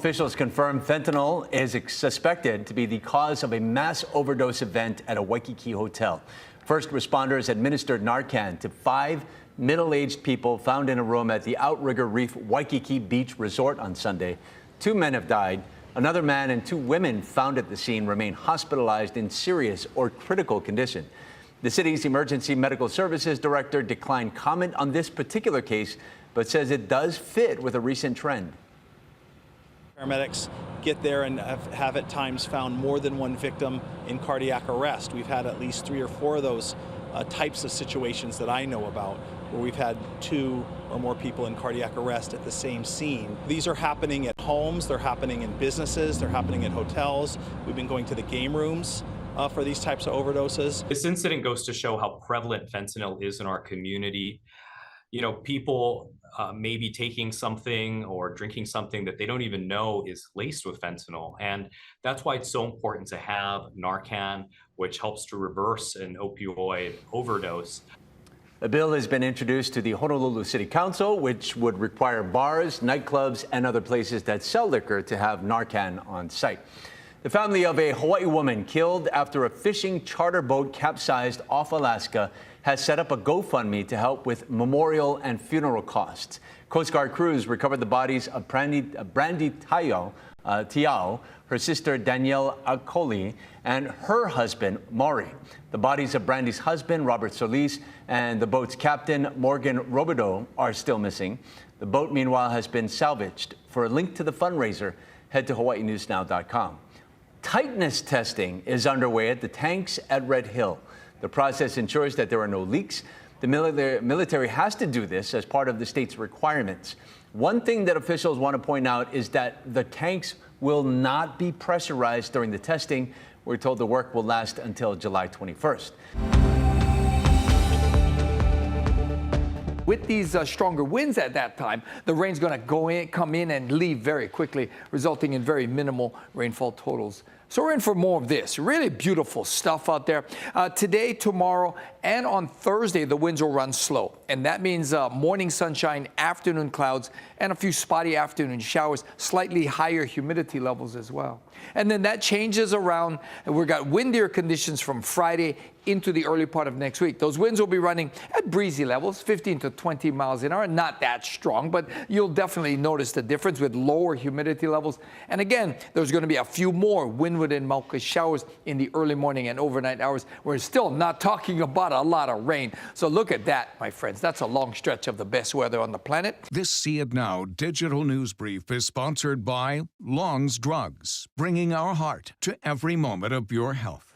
Officials confirm fentanyl is suspected to be the cause of a mass overdose event at a Waikiki hotel. First responders administered Narcan to 5 middle-aged people found in a room at the Outrigger Reef Waikiki Beach Resort on Sunday. 2 men have died. Another man and 2 women found at the scene remain hospitalized in serious or critical condition. The city's emergency medical services director declined comment on this particular case, but says it does fit with a recent trend. Paramedics get there and have at times found more than one victim in cardiac arrest. We've had at least 3 or 4 of those types of situations that I know about, where we've had 2 or more people in cardiac arrest at the same scene. These are happening at homes, they're happening in businesses, they're happening at hotels. We've been going to the game rooms for these types of overdoses. This incident goes to show how prevalent fentanyl is in our community. You know, people may be taking something or drinking something that they don't even know is laced with fentanyl. And that's why it's so important to have Narcan, which helps to reverse an opioid overdose. A bill has been introduced to the Honolulu City Council, which would require bars, nightclubs, and other places that sell liquor to have Narcan on site. The family of a Hawaii woman killed after a fishing charter boat capsized off Alaska has set up a GoFundMe to help with memorial and funeral costs. Coast Guard crews recovered the bodies of Brandy Tiao, her sister Danielle Akoli, and her husband Maury. The bodies of Brandy's husband Robert Solis and the boat's captain Morgan Robideau are still missing. The boat, meanwhile, has been salvaged. For a link to the fundraiser, head to hawaiinewsnow.com. Tightness testing is underway at the tanks at Red Hill. The process ensures that there are no leaks. The military has to do this as part of the state's requirements. One thing that officials want to point out is that the tanks will not be pressurized during the testing. We're told the work will last until July 21st. With these stronger winds at that time, the rain's going to come in and leave very quickly, resulting in very minimal rainfall totals. So we're in for more of this. Really beautiful stuff out there. Today, tomorrow, and on Thursday, the winds will run slow. And that means morning sunshine, afternoon clouds, and a few spotty afternoon showers, slightly higher humidity levels as well. And then that changes around. We've got windier conditions from Friday into the early part of next week. Those winds will be running at breezy levels, 15 to 20 miles an hour. Not that strong, but you'll definitely notice the difference with lower humidity levels. And again, there's going to be a few more windward and Mauka showers in the early morning and overnight hours. We're still not talking about a lot of rain. So look at that, my friends. That's a long stretch of the best weather on the planet. This See It Now digital news brief is sponsored by Long's Drugs, bringing our heart to every moment of your health.